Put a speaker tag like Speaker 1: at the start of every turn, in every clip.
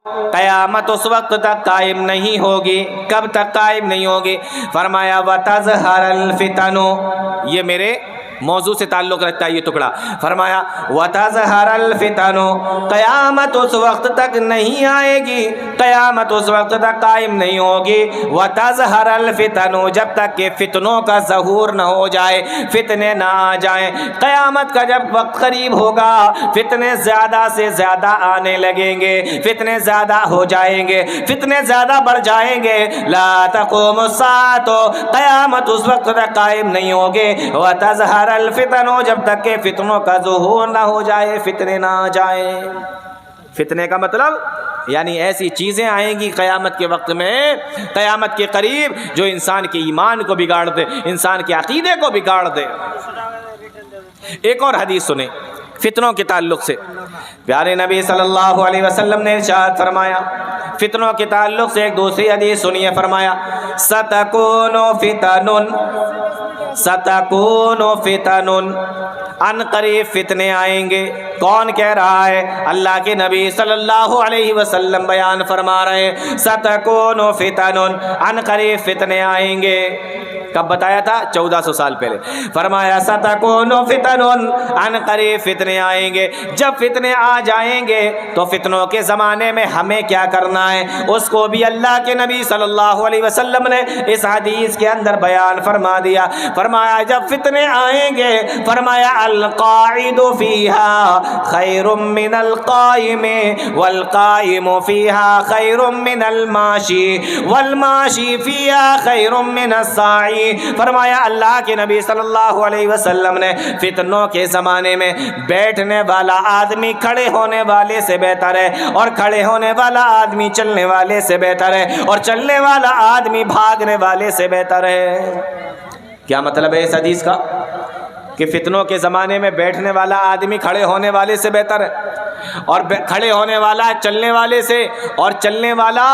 Speaker 1: قیامت اس وقت تک قائم نہیں ہوگی. کب تک قائم نہیں ہوگی؟ فرمایا وَتَظْهَرَ الْفِتَنُ، یہ میرے موضوع سے تعلق رکھتا ہے یہ ٹکڑا. فرمایا وَتَظْهَرَ الْفِتَنُ، قیامت اس وقت تک نہیں آئے گی، قیامت اس وقت تک قائم نہیں ہوگی. وَتَظْهَرَ الْفِتَنُ، جب تک کہ فتنوں کا ظہور نہ ہو جائے، فتنے نہ آ جائیں. قیامت کا جب وقت قریب ہوگا فتنے زیادہ سے زیادہ آنے لگیں گے، فتنے زیادہ ہو جائیں گے، فتنے زیادہ بڑھ جائیں گے. لا تقوم الساعة، قیامت اس وقت تک قائم نہیں ہوگی. وَتَظْهَرَ الفتن، جب تک کہ فتنوں کا ظہور نہ ہو جائے، فتنے نہ آ جائیں. فتنے کا مطلب یعنی ایسی چیزیں آئیں گی قیامت کے وقت میں، قیامت کے قریب، جو انسان کے ایمان کو بگاڑ دے، انسان کے عقیدے کو بگاڑ دے. ایک اور حدیث سنیں فتنوں کے تعلق سے. پیارے نبی صلی اللہ علیہ وسلم نے ارشاد فرمایا، فتنوں کے تعلق سے ایک دوسری حدیث سنیے. فرمایا ستکون فتن، ستکون فتن، ان قریب فتنے آئیں گے. کون کہہ رہا ہے؟ اللہ کے نبی صلی اللہ علیہ وسلم بیان فرما رہے ہیں ستکون فتن، ان قریب فتنے آئیں گے. کب بتایا تھا؟ 1400 سال پہلے. فرمایا ستکون فتن، ان قریب فتنے آئیں گے. جب فتنے آ جائیں گے تو فتنوں کے زمانے میں ہمیں کیا کرنا ہے اس کو بھی اللہ کے نبی صلی اللہ علیہ وسلم نے اس حدیث کے اندر بیان فرما دیا. فرمایا جب فتنے آئیں گے، فرمایا القاعد فیہا خیر من القائم، والقائم فیہا خیر من الماشی، والماشی فیہا خیر من الساعی. فرمایا اللہ کے نبی صلی اللہ علیہ وسلم نے فتنوں کے زمانے میں بیٹھنے والا آدمی کھڑے ہونے والے سے بہتر ہے، اور کھڑے ہونے والا آدمی چلنے والے سے بہتر ہے، اور چلنے والا آدمی بھاگنے والے سے بہتر ہے. کیا مطلب ہے اس حدیث کا؟ کہ فتنوں کے زمانے میں بیٹھنے والا آدمی کھڑے ہونے والے سے بہتر ہے، اور کھڑے ہونے والا چلنے والے سے، اور چلنے والا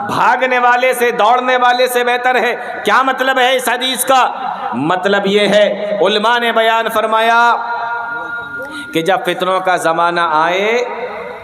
Speaker 1: بھاگنے والے سے، دوڑنے والے سے بہتر ہے. کیا مطلب ہے اس حدیث کا؟ مطلب یہ ہے، علماء نے بیان فرمایا کہ جب فتنوں کا زمانہ آئے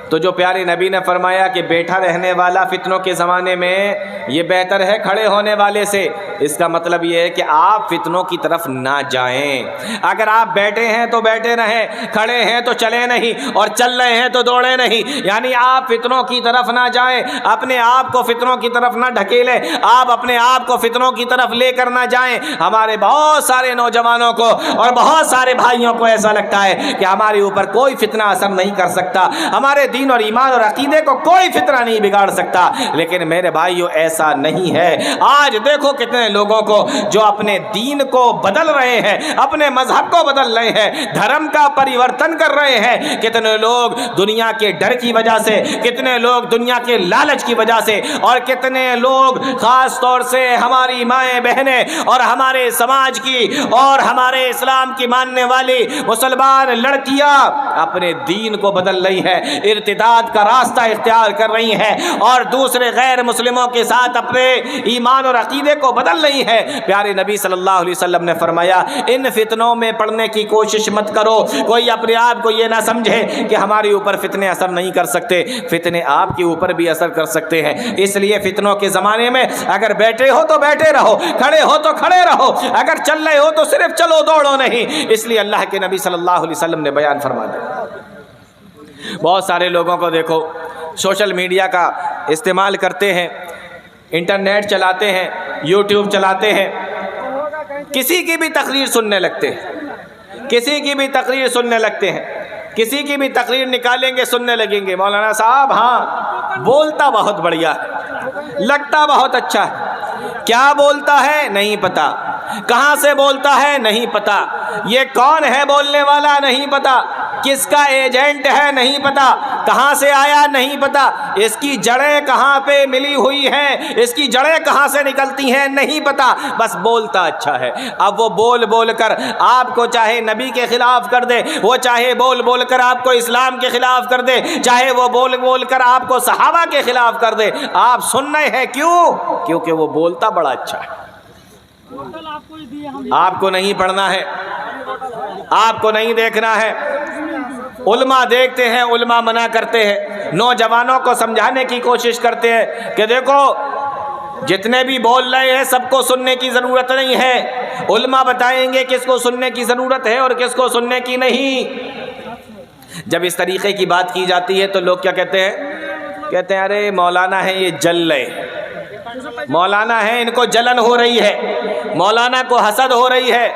Speaker 1: تو جو پیارے نبی نے فرمایا کہ بیٹھا رہنے والا فتنوں کے زمانے میں یہ بہتر ہے کھڑے ہونے والے سے، اس کا مطلب یہ ہے کہ آپ فتنوں کی طرف نہ جائیں. اگر آپ بیٹھے ہیں تو بیٹھے رہیں، کھڑے ہیں تو چلے نہیں، اور چل رہے ہیں تو دوڑے نہیں. یعنی آپ فتنوں کی طرف نہ جائیں، اپنے آپ کو فتنوں کی طرف نہ ڈھکیلیں، آپ اپنے آپ کو فتنوں کی طرف لے کر نہ جائیں. ہمارے بہت سارے نوجوانوں کو اور بہت سارے بھائیوں کو ایسا لگتا ہے کہ ہمارے اوپر کوئی فتنہ اثر نہیں کر سکتا، ہمارے دین اور ایمان اور عقیدے کو کوئی فتنہ نہیں بگاڑ سکتا. لیکن میرے بھائیو ایسا نہیں ہے. آج دیکھو کتنے لوگوں کو جو اپنے دین کو بدل رہے ہیں، اپنے مذہب کو بدل رہے ہیں، دھرم کا پریورتن کر رہے ہیں. کتنے لوگ دنیا کے ڈر کی وجہ سے، کتنے لوگ دنیا کے لالچ کی وجہ سے، اور کتنے لوگ خاص طور سے ہماری مائیں بہنیں اور ہمارے سماج کی اور ہمارے اسلام کی ماننے والی مسلمان لڑکیاں اپنے دین کو بدل رہی ہے، ارتداد کا راستہ اختیار کر رہی ہیں، اور دوسرے غیر مسلموں کے ساتھ اپنے ایمان اور عقیدے کو بدل رہی ہے. پیارے نبی صلی اللہ علیہ وسلم نے فرمایا ان فتنوں میں پڑنے کی کوشش مت کرو. کوئی اپنے آپ کو یہ نہ سمجھے کہ ہمارے اوپر فتنے اثر نہیں کر سکتے، فتنے آپ کے اوپر بھی اثر کر سکتے ہیں. اس لیے فتنوں کے زمانے میں اگر بیٹھے ہو تو بیٹھے رہو، کھڑے ہو تو کھڑے رہو، اگر چل رہے ہو تو صرف چلو دوڑو نہیں. اس لیے اللہ کے نبی صلی اللہ علیہ وسلم نے بیان فرما دیا. بہت سارے لوگوں کو دیکھو سوشل میڈیا کا استعمال کرتے ہیں، انٹرنیٹ چلاتے ہیں، یوٹیوب چلاتے ہیں، کسی کی بھی تقریر سننے لگتے ہیں، کسی کی بھی تقریر سننے لگتے ہیں، کسی کی بھی تقریر نکالیں گے سننے لگیں گے. مولانا صاحب ہاں بولتا بہت بڑھیا ہے، لگتا بہت اچھا ہے، کیا بولتا ہے نہیں پتا، کہاں سے بولتا ہے نہیں پتا، یہ کون ہے بولنے والا نہیں پتا، کس کا ایجنٹ ہے نہیں پتا، کہاں سے آیا نہیں پتا، اس کی جڑیں کہاں پہ ملی ہوئی ہیں، اس کی جڑیں کہاں سے نکلتی ہیں نہیں پتا، بس بولتا اچھا ہے. اب وہ بول بول کر آپ کو چاہے نبی کے خلاف کر دے، وہ چاہے بول بول کر آپ کو اسلام کے خلاف کر دے، چاہے وہ بول بول کر آپ کو صحابہ کے خلاف کر دے، آپ سن رہے ہیں کیوں؟ کیونکہ وہ بولتا بڑا اچھا ہے. آپ کو نہیں پڑھنا ہے، آپ کو نہیں دیکھنا ہے، علماء دیکھتے ہیں علماء منع کرتے ہیں، نوجوانوں کو سمجھانے کی کوشش کرتے ہیں کہ دیکھو جتنے بھی بول رہے ہیں سب کو سننے کی ضرورت نہیں ہے، علماء بتائیں گے کس کو سننے کی ضرورت ہے اور کس کو سننے کی نہیں۔ جب اس طریقے کی بات کی جاتی ہے تو لوگ کیا کہتے ہیں ارے مولانا ہے یہ جل رہے، مولانا ہے ان کو جلن ہو رہی ہے، مولانا کو حسد ہو رہی ہے۔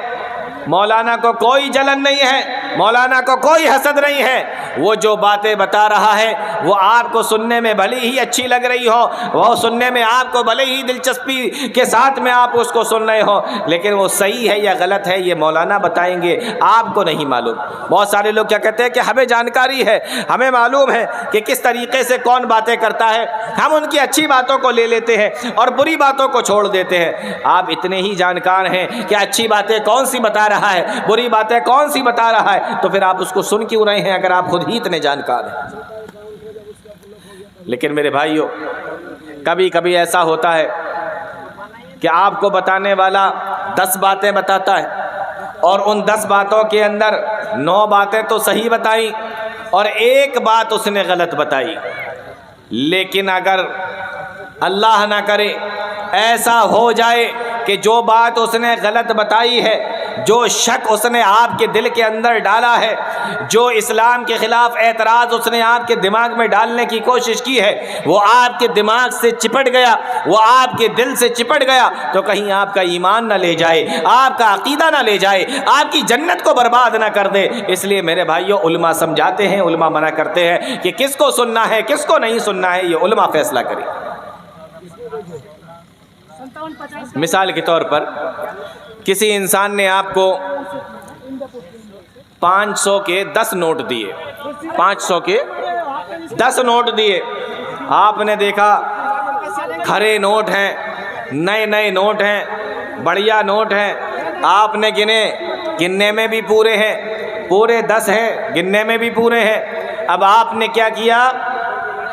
Speaker 1: مولانا کو کوئی جلن نہیں ہے، مولانا کو کوئی حسد نہیں ہے، وہ جو باتیں بتا رہا ہے وہ آپ کو سننے میں بھلی ہی اچھی لگ رہی ہو، وہ سننے میں آپ کو بھلے ہی دلچسپی کے ساتھ میں آپ اس کو سن رہے ہو، لیکن وہ صحیح ہے یا غلط ہے یہ مولانا بتائیں گے، آپ کو نہیں معلوم۔ بہت سارے لوگ کیا کہتے ہیں کہ ہمیں جانکاری ہے، ہمیں معلوم ہے کہ کس طریقے سے کون باتیں کرتا ہے، ہم ان کی اچھی باتوں کو لے لیتے ہیں اور بری باتوں کو چھوڑ دیتے ہیں۔ آپ اتنے ہی جانکار ہیں کہ اچھی باتیں کون سی بتا رہا ہے، بری باتیں کون سی بتا رہا ہے، تو پھر آپ اس کو سن کیوں رہے ہیں اگر آپ خود ہی اتنے جانکار ہیں؟ لیکن میرے بھائیوں کبھی کبھی ایسا ہوتا ہے کہ آپ کو بتانے والا 10 باتیں بتاتا ہے اور ان 10 باتوں کے اندر 9 باتیں تو صحیح بتائیں اور 1 بات اس نے غلط بتائی، لیکن اگر اللہ نہ کرے ایسا ہو جائے کہ جو بات اس نے غلط بتائی ہے، جو شک اس نے آپ کے دل کے اندر ڈالا ہے، جو اسلام کے خلاف اعتراض اس نے آپ کے دماغ میں ڈالنے کی کوشش کی ہے، وہ آپ کے دماغ سے چپٹ گیا، وہ آپ کے دل سے چپٹ گیا، تو کہیں آپ کا ایمان نہ لے جائے، آپ کا عقیدہ نہ لے جائے، آپ کی جنت کو برباد نہ کر دے۔ اس لیے میرے بھائیوں علماء سمجھاتے ہیں، علماء منع کرتے ہیں کہ کس کو سننا ہے کس کو نہیں سننا ہے، یہ علماء فیصلہ کریں۔ مثال کے طور پر کسی انسان نے آپ کو 500 کے 10 نوٹ دیے، 500 کے 10 نوٹ دیے، آپ نے دیکھا کھرے نوٹ ہیں، نئے نئے نوٹ ہیں، بڑھیا نوٹ ہیں، آپ نے گنے، گننے میں بھی پورے ہیں، پورے 10 ہیں، گننے میں بھی پورے ہیں۔ اب آپ نے کیا کیا،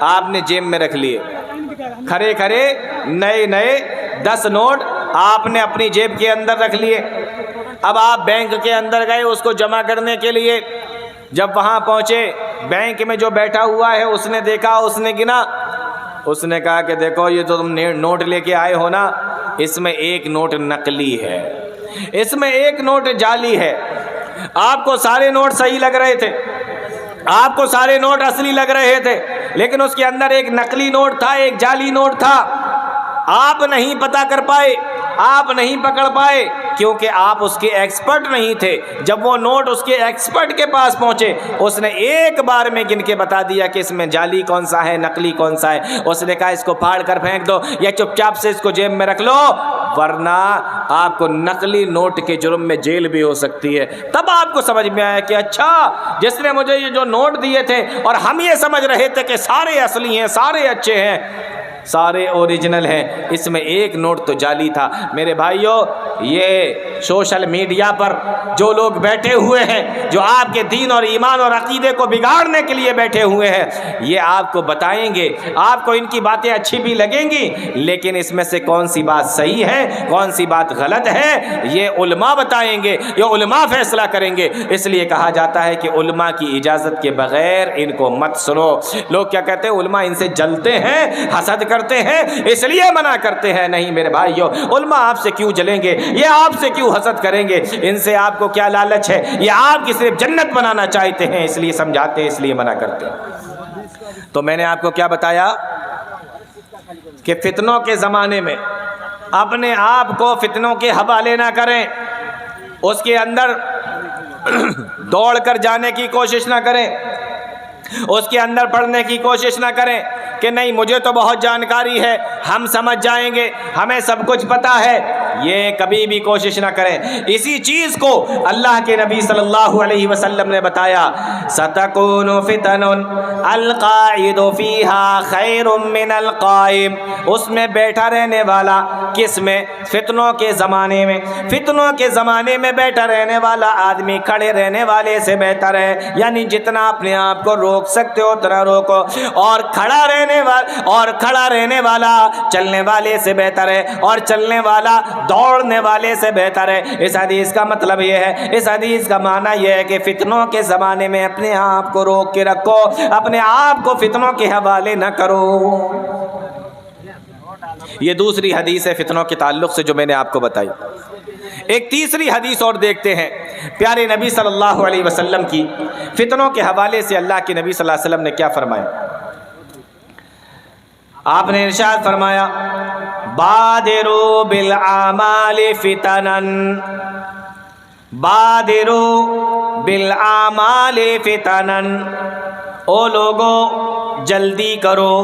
Speaker 1: آپ نے جیب میں رکھ لیے، کھرے کھرے نئے نئے 10 نوٹ آپ نے اپنی جیب کے اندر رکھ لیے۔ اب آپ بینک کے اندر گئے اس کو جمع کرنے کے لیے، جب وہاں پہنچے بینک میں جو بیٹھا ہوا ہے اس نے دیکھا، اس نے گنا، اس نے کہا کہ دیکھو یہ تو تم نوٹ لے کے آئے ہو نا، اس میں 1 نوٹ نقلی ہے، اس میں 1 نوٹ جعلی ہے۔ آپ کو سارے نوٹ صحیح لگ رہے تھے، آپ کو سارے نوٹ اصلی لگ رہے تھے، لیکن اس کے اندر 1 نقلی نوٹ تھا، 1 جعلی نوٹ تھا۔ آپ نہیں پتہ کر پائے، آپ نہیں پکڑ پائے، کیونکہ آپ اس کے ایکسپرٹ نہیں تھے۔ جب وہ نوٹ اس کے ایکسپرٹ کے پاس پہنچے، اس نے ایک بار میں گن کے بتا دیا کہ اس میں جعلی کون سا ہے، نقلی کون سا ہے۔ اس نے کہا اس کو پھاڑ کر پھینک دو یا چپ چاپ سے اس کو جیب میں رکھ لو، ورنہ آپ کو نقلی نوٹ کے جرم میں جیل بھی ہو سکتی ہے۔ تب آپ کو سمجھ میں آیا کہ اچھا جس نے مجھے یہ جو نوٹ دیے تھے اور ہم یہ سمجھ رہے تھے کہ سارے اصلی ہیں، سارے اچھے ہیں، سارے اوریجنل ہیں، اس میں 1 نوٹ تو جعلی تھا۔ میرے بھائیوں یہ سوشل میڈیا پر جو لوگ بیٹھے ہوئے ہیں، جو آپ کے دین اور ایمان اور عقیدے کو بگاڑنے کے لیے بیٹھے ہوئے ہیں، یہ آپ کو بتائیں گے، آپ کو ان کی باتیں اچھی بھی لگیں گی، لیکن اس میں سے کون سی بات صحیح ہے کون سی بات غلط ہے یہ علماء بتائیں گے، یہ علماء فیصلہ کریں گے۔ اس لیے کہا جاتا ہے کہ علماء کی اجازت کے بغیر ان کو مت سنو۔ لوگ کیا کہتے ہیں، علماء ان سے جلتے ہیں، حسد کرتے ہیں، اس لیے منع کرتے ہیں۔ نہیں میرے بھائیو، علماء آپ سے کیوں جلیں گے، یہ آپ سے کیوں حسد کریں گے، ان سے آپ کو کیا لالچ ہے، یہ آپ کی صرف جنت بنانا چاہتے ہیں، اس لیے سمجھاتے ہیں، اس لیے منع کرتے ہیں۔ تو میں نے آپ کو کیا بتایا کہ فتنوں کے زمانے میں اپنے آپ کو فتنوں کے حوالے نہ کریں، اس کے اندر دوڑ کر جانے کی کوشش نہ کریں، اس کے اندر پڑھنے کی کوشش نہ کریں کہ نہیں مجھے تو بہت جانکاری ہے، ہم سمجھ جائیں گے، ہمیں سب کچھ پتہ ہے، یہ کبھی بھی کوشش نہ کریں۔ اسی چیز کو اللہ کے نبی صلی اللہ علیہ وسلم نے بتایا، سَتَكُونُ فِتَنٌ الْقَاعِدُ فِيهَا خَيْرٌ مِّنَ الْقَائِمِ، اس میں بیٹھا رہنے والا، کس میں، فتنوں کے زمانے میں، فتنوں کے زمانے میں بیٹھا رہنے والا آدمی کھڑے رہنے والے سے بہتر ہے، یعنی جتنا اپنے آپ کو روک سکتے ہو اتنا روکو، اور کھڑا رہنے والا چلنے والے سے بہتر ہے، اور چلنے والا دوڑنے والے سے بہتر ہے۔ اس حدیث کا مطلب یہ ہے، اس حدیث کا معنی یہ ہے کہ فتنوں کے زمانے میں اپنے آپ کو روک کے رکھو، اپنے آپ کو فتنوں کے حوالے نہ کرو۔ یہ دوسری حدیث ہے فتنوں کے تعلق سے جو میں نے آپ کو بتائی۔ ایک تیسری حدیث اور دیکھتے ہیں پیارے نبی صلی اللہ علیہ وسلم کی، فتنوں کے حوالے سے اللہ کے نبی صلی اللہ علیہ وسلم نے کیا فرمایا۔ آپ نے ارشاد فرمایا بادروا بالاعمال فتنا، بادروا بالاعمال فتنا، او لوگو جلدی کرو،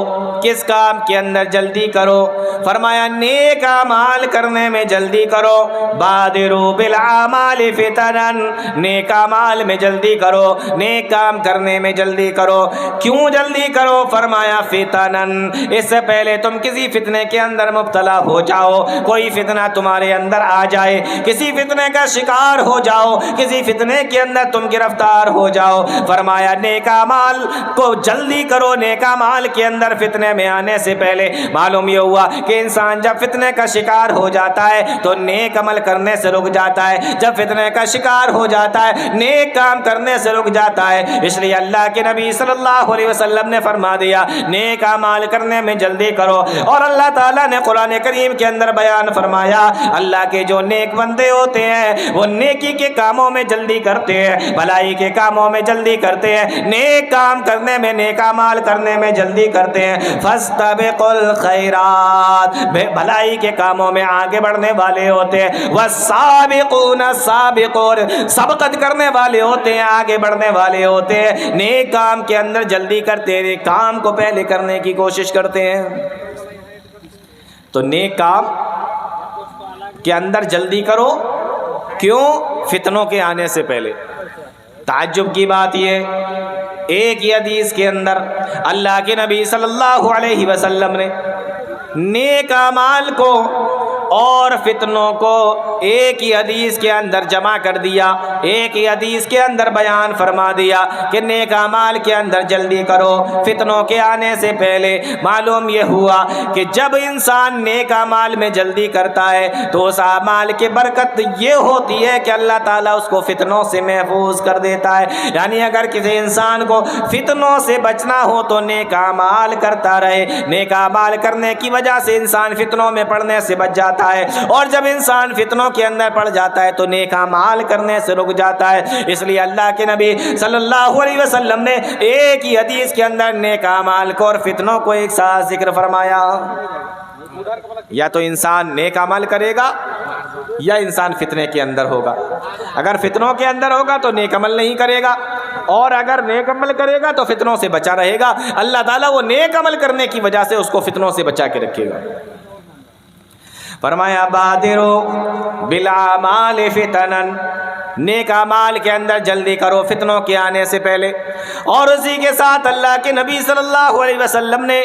Speaker 1: کس کام کے اندر جلدی کرو؟ فرمایا نیک اعمال کرنے میں جلدی کرو، بادروا بالاعمال فتنا، نیک اعمال میں جلدی کرو، نیک کام کرنے میں جلدی کرو۔ کیوں جلدی کرو؟ فرمایا فتنا، اس سے پہلے تم کسی فتنے کے اندر مبتلا ہو جاؤ، کوئی فتنہ تمہارے اندر آ جائے، کسی فتنے کا شکار ہو جاؤ، کسی فتنے کے اندر تم گرفتار ہو جاؤ۔ فرمایا نیک اعمال کو جلدی کرو، نیک اعمال کے اندر فتنے میں آنے سے پہلے معلوم یہ ہوا کہ انسان جب فتنے کا شکار ہو جاتا ہے تو نیک عمل کرنے سے رک جاتا ہے، جب فتنے کا شکار ہو جاتا ہے نیک کام کرنے سے رک جاتا ہے۔ اس لیے اللہ کے نبی صلی اللہ علیہ وسلم نے فرما دیا نیک اعمال کرنے میں جلدی کرو۔ اور اللہ تعالیٰ نے قرآن کریم کے اندر بیان فرمایا اللہ کے جو نیک بندے ہوتے ہیں وہ نیکی کے کاموں میں جلدی کرتے ہیں، بھلائی کے کاموں میں جلدی کرتے ہیں، نیک کام کرنے میں، نیک اعمال کرنے میں جلدی کرتے ہیں۔ فاستبقوا الخیرات، بھلائی کے کاموں میں آگے بڑھنے والے ہوتے ہیں۔ والسابقون السابقون، سبقت کرنے والے ہوتے ہیں، آگے بڑھنے والے ہوتے ہیں، نیک کام کے اندر جلدی کرتے ہیں، نیک کام کو پہلے کرنے کی کوشش کرتے ہیں۔ تو نیک کام کے اندر جلدی کرو، کیوں؟ فتنوں کے آنے سے پہلے۔ تعجب کی بات یہ ایک ہی حدیث کے اندر اللہ کے نبی صلی اللہ علیہ وسلم نے نیک اعمال کو اور فتنوں کو ایک ہی حدیث کے اندر جمع کر دیا، ایک ہی حدیث کے اندر بیان فرما دیا کہ نیک اعمال کے اندر جلدی کرو فتنوں کے آنے سے پہلے۔ معلوم یہ ہوا کہ جب انسان نیک اعمال میں جلدی کرتا ہے تو اس اعمال کی برکت یہ ہوتی ہے کہ اللہ تعالیٰ اس کو فتنوں سے محفوظ کر دیتا ہے۔ یعنی اگر کسی انسان کو فتنوں سے بچنا ہو تو نیک اعمال کرتا رہے، نیک اعمال کرنے کی وجہ سے انسان فتنوں میں پڑنے سے بچ جاتا ہے، اور جب انسان فتنوں کے اندر پڑ جاتا ہے تو نیک اعمال کرنے سے رک جاتا ہے۔ اس لیے اللہ کے نبی صلی اللہ علیہ وسلم نے ایک ہی حدیث کے اندر نیک اعمال کو اور فتنوں کو ایک ساتھ ذکر فرمایا۔ یا تو انسان نیک عمل کرے گا یا انسان فتنے کے اندر ہوگا۔ اگر فتنوں کے اندر ہوگا تو نیک عمل نہیں کرے گا، اور اگر نیک عمل کرے گا تو فتنوں سے بچا رہے گا۔ اللہ تعالیٰ وہ نیک عمل کرنے کی وجہ سے اس کو فتنوں سے بچا کے رکھے گا۔ فرمایا بادروا بالاعمال فتنا، نیک اعمال کے اندر جلدی کرو فتنوں کے آنے سے پہلے۔ اور اسی کے ساتھ اللہ کے نبی صلی اللہ علیہ وسلم نے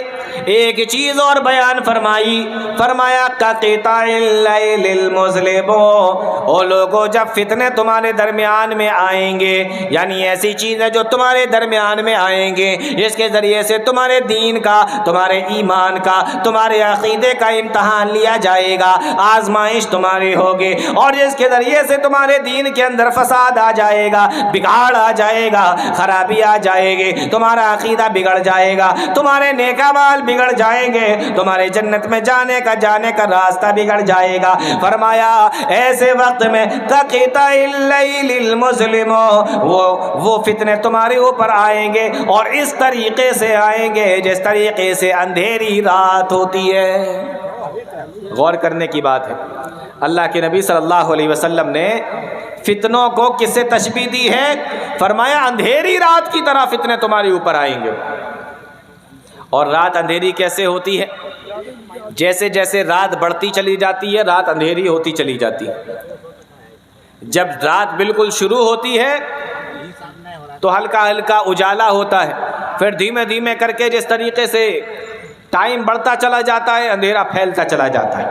Speaker 1: ایک چیز اور بیان فرمائی، فرمایا کقطع اللیل المظلم، او لوگوں جب فتنے تمہارے درمیان میں آئیں گے، یعنی ایسی چیزیں جو تمہارے درمیان میں آئیں گے جس کے ذریعے سے تمہارے دین کا، تمہارے ایمان کا، تمہارے عقیدے کا امتحان لیا جائے گا، آزمائش تمہاری ہوگی، اور جس کے ذریعے سے تمہارے دین کے اندر فساد آ جائے گا، بگاڑ آ جائے گا، خرابی آ جائے گی، تمہارا عقیدہ بگڑ جائے گا، تمہارے نیک اعمال بگڑ جائیں گے، تمہارے جنت میں جانے کا راستہ بگڑ جائے گا۔ فرمایا ایسے وقت میں کقطع اللیل المظلم، وہ فتنے تمہارے اوپر آئیں گے، اور اس طریقے سے آئیں گے جس طریقے سے اندھیری رات ہوتی ہے۔ غور کرنے کی بات ہے، اللہ کے نبی صلی اللہ علیہ وسلم نے فتنوں کو کس سے تشبیہ دی ہے؟ فرمایا اندھیری رات کی طرح فتنے تمہارے اوپر آئیں گے۔ اور رات اندھیری کیسے ہوتی ہے؟ جیسے جیسے رات بڑھتی چلی جاتی ہے رات اندھیری ہوتی چلی جاتی ہے۔ جب رات بالکل شروع ہوتی ہے تو ہلکا ہلکا اجالا ہوتا ہے، پھر دھیمے دھیمے کر کے جس طریقے سے ٹائم بڑھتا چلا جاتا ہے اندھیرا پھیلتا چلا جاتا ہے،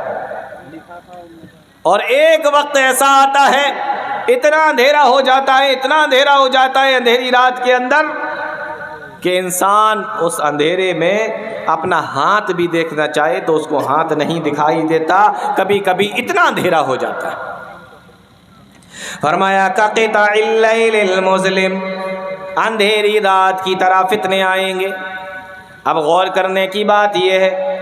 Speaker 1: اور ایک وقت ایسا آتا ہے اتنا اندھیرا ہو جاتا ہے، اتنا اندھیرا ہو جاتا ہے اندھیری رات کے اندر کہ انسان اس اندھیرے میں اپنا ہاتھ بھی دیکھنا چاہے تو اس کو ہاتھ نہیں دکھائی دیتا، کبھی کبھی اتنا اندھیرا ہو جاتا ہے۔ فرمایا کقطع اللیل المظلم، اندھیری رات کی طرح فتنے آئیں گے۔ اب غور کرنے کی بات یہ ہے،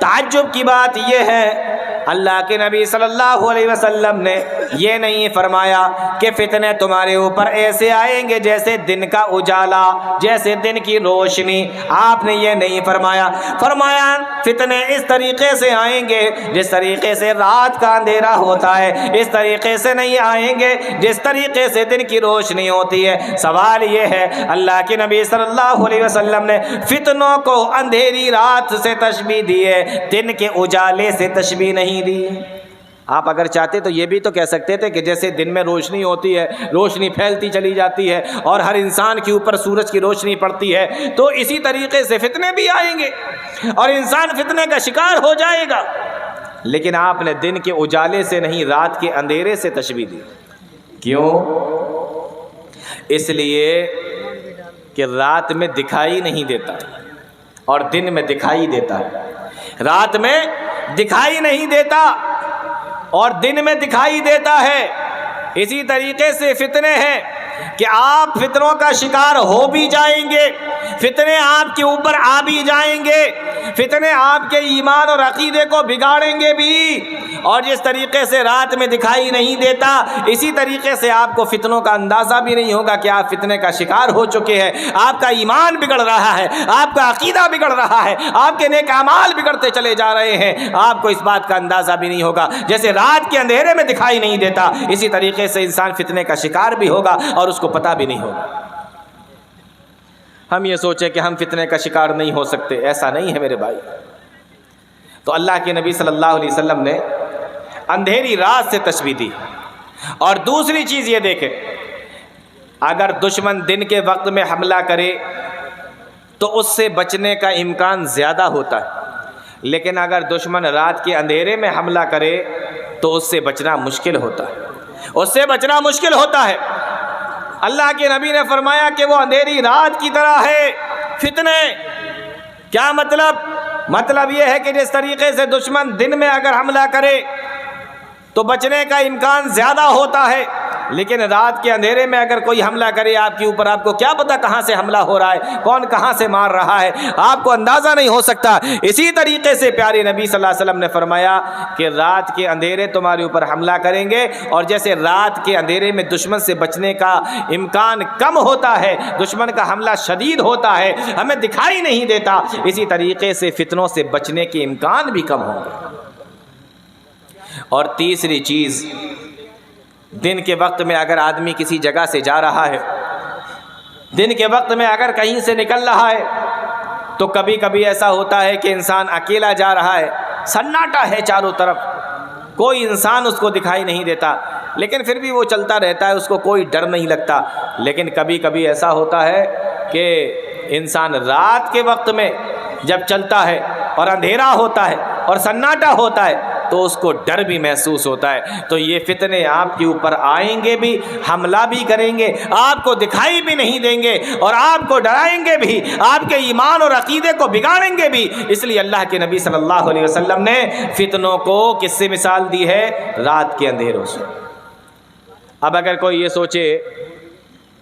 Speaker 1: تعجب کی بات یہ ہے، اللہ کے نبی صلی اللہ علیہ وسلم نے یہ نہیں فرمایا کہ فتنے تمہارے اوپر ایسے آئیں گے جیسے دن کا اجالا، جیسے دن کی روشنی۔ آپ نے یہ نہیں فرمایا، فرمایا فتنے اس طریقے سے آئیں گے جس طریقے سے رات کا اندھیرا ہوتا ہے، اس طریقے سے نہیں آئیں گے جس طریقے سے دن کی روشنی ہوتی ہے۔ سوال یہ ہے، اللہ کے نبی صلی اللہ علیہ وسلم نے فتنوں کو اندھیری رات سے تشبیہ دی ہے، دن کے اجالے سے تشبیہ نہیں دی۔ آپ اگر چاہتے تو یہ بھی تو کہہ سکتے تھے کہ جیسے دن میں روشنی ہوتی ہے، روشنی پھیلتی چلی جاتی ہے اور ہر انسان کے اوپر سورج کی روشنی پڑتی ہے، تو اسی طریقے سے فتنے بھی آئیں گے اور انسان فتنے کا شکار ہو جائے گا۔ لیکن آپ نے دن کے اجالے سے نہیں، رات کے اندھیرے سے تشبیہ دی۔ کیوں؟ اس لیے کہ رات میں دکھائی نہیں دیتا اور دن میں دکھائی دیتا ہے۔ رات میں دکھائی نہیں دیتا اور دن میں دکھائی دیتا ہے۔ اسی طریقے سے فتنے ہیں کہ آپ فتنوں کا شکار ہو بھی جائیں گے، فتنے آپ کے اوپر آ بھی جائیں گے، فتنے آپ کے ایمان اور عقیدے کو بگاڑیں گے بھی، اور جس طریقے سے رات میں دکھائی نہیں دیتا اسی طریقے سے آپ کو فتنوں کا اندازہ بھی نہیں ہوگا کہ آپ فتنے کا شکار ہو چکے ہیں۔ آپ کا ایمان بگڑ رہا ہے، آپ کا عقیدہ بگڑ رہا ہے، آپ کے نیک اعمال بگڑتے چلے جا رہے ہیں، آپ کو اس بات کا اندازہ بھی نہیں ہوگا۔ جیسے رات کے اندھیرے میں دکھائی نہیں دیتا، اسی طریقے سے انسان فتنے کا شکار بھی ہوگا اور اس کو پتہ بھی نہیں ہوگا۔ ہم یہ سوچیں کہ ہم فتنے کا شکار نہیں ہو سکتے، ایسا نہیں ہے میرے بھائی۔ تو اللہ کے نبی صلی اللہ علیہ وسلم نے اندھیری رات سے تشبیہ دی۔ اور دوسری چیز یہ دیکھیں، اگر دشمن دن کے وقت میں حملہ کرے تو اس سے بچنے کا امکان زیادہ ہوتا ہے، لیکن اگر دشمن رات کے اندھیرے میں حملہ کرے تو اس سے بچنا مشکل ہوتا ہے، اس سے بچنا مشکل ہوتا ہے۔ اللہ کے نبی نے فرمایا کہ وہ اندھیری رات کی طرح ہے فتنے۔ کیا مطلب؟ مطلب یہ ہے کہ جس طریقے سے دشمن دن میں اگر حملہ کرے تو بچنے کا امکان زیادہ ہوتا ہے، لیکن رات کے اندھیرے میں اگر کوئی حملہ کرے آپ کے اوپر، آپ کو کیا پتہ کہاں سے حملہ ہو رہا ہے، کون کہاں سے مار رہا ہے، آپ کو اندازہ نہیں ہو سکتا۔ اسی طریقے سے پیارے نبی صلی اللہ علیہ وسلم نے فرمایا کہ رات کے اندھیرے تمہارے اوپر حملہ کریں گے، اور جیسے رات کے اندھیرے میں دشمن سے بچنے کا امکان کم ہوتا ہے، دشمن کا حملہ شدید ہوتا ہے، ہمیں دکھائی نہیں دیتا، اسی طریقے سے فتنوں سے بچنے کے امکان بھی کم ہوں گے۔ اور تیسری چیز، دن کے وقت میں اگر آدمی کسی جگہ سے جا رہا ہے، دن کے وقت میں اگر کہیں سے نکل رہا ہے تو کبھی کبھی ایسا ہوتا ہے کہ انسان اکیلا جا رہا ہے، سناٹا ہے چاروں طرف، کوئی انسان اس کو دکھائی نہیں دیتا، لیکن پھر بھی وہ چلتا رہتا ہے، اس کو کوئی ڈر نہیں لگتا۔ لیکن کبھی کبھی ایسا ہوتا ہے کہ انسان رات کے وقت میں جب چلتا ہے اور اندھیرا ہوتا ہے اور سناٹا ہوتا ہے تو اس کو ڈر بھی محسوس ہوتا ہے۔ تو یہ فتنے آپ کے اوپر آئیں گے بھی، حملہ بھی کریں گے، آپ کو دکھائی بھی نہیں دیں گے اور آپ کو ڈرائیں گے بھی، آپ کے ایمان اور عقیدے کو بگاڑیں گے بھی۔ اس لیے اللہ کے نبی صلی اللہ علیہ وسلم نے فتنوں کو کس سے مثال دی ہے؟ رات کے اندھیروں سے۔ اب اگر کوئی یہ سوچے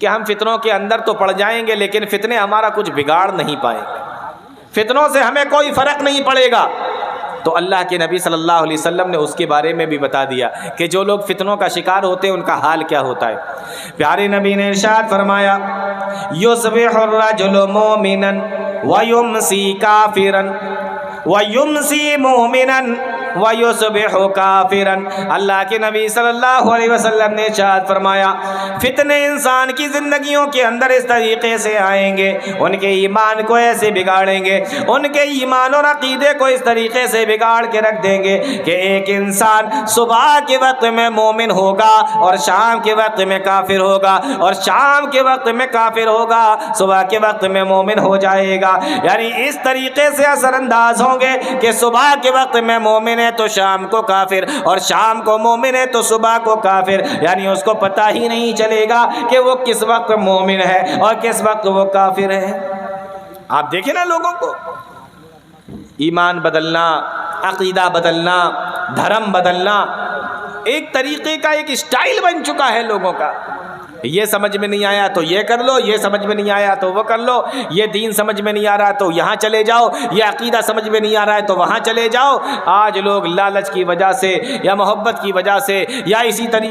Speaker 1: کہ ہم فتنوں کے اندر تو پڑ جائیں گے لیکن فتنے ہمارا کچھ بگاڑ نہیں پائیں گے، فتنوں سے ہمیں کوئی فرق نہیں پڑے گا، تو اللہ کے نبی صلی اللہ علیہ وسلم نے اس کے بارے میں بھی بتا دیا کہ جو لوگ فتنوں کا شکار ہوتے ہیں ان کا حال کیا ہوتا ہے۔ پیارے نبی نے ارشاد فرمایا، یصبح الرجل مؤمنا ویمسی کافرا ویمسی مؤمنا وَيُصْبِحُ كَافِرًا۔ اللہ کے نبی صلی اللہ علیہ وسلم نے ارشاد فرمایا، فتنے انسان کی زندگیوں کے اندر اس طریقے سے آئیں گے، ان کے ایمان کو ایسے بگاڑیں گے، ان کے ایمان اور عقیدے کو اس طریقے سے بگاڑ کے رکھ دیں گے کہ ایک انسان صبح کے وقت میں مومن ہوگا اور شام کے وقت میں کافر ہوگا، اور شام کے وقت میں کافر ہوگا، صبح کے وقت میں مومن ہو جائے گا۔ یعنی اس طریقے سے اثر انداز ہوں گے کہ صبح کے وقت میں مومن ہے تو شام کو کافر، اور شام کو مومن ہے تو صبح کو کافر، یعنی اس کو پتہ ہی نہیں چلے گا کہ وہ کس وقت مومن ہے اور کس وقت وہ کافر ہے۔ آپ دیکھیں نا لوگوں کو، ایمان بدلنا، عقیدہ بدلنا، دھرم بدلنا ایک طریقے کا ایک اسٹائل بن چکا ہے لوگوں کا۔ یہ سمجھ میں نہیں آیا تو یہ کر لو، یہ سمجھ میں نہیں آیا تو وہ کر لو، یہ دین سمجھ میں نہیں آ رہا تو یہاں چلے جاؤ، یہ عقیدہ سمجھ میں نہیں آ رہا ہے تو وہاں چلے جاؤ۔ آج لوگ لالچ کی وجہ سے یا محبت کی وجہ سے یا اسی طریقے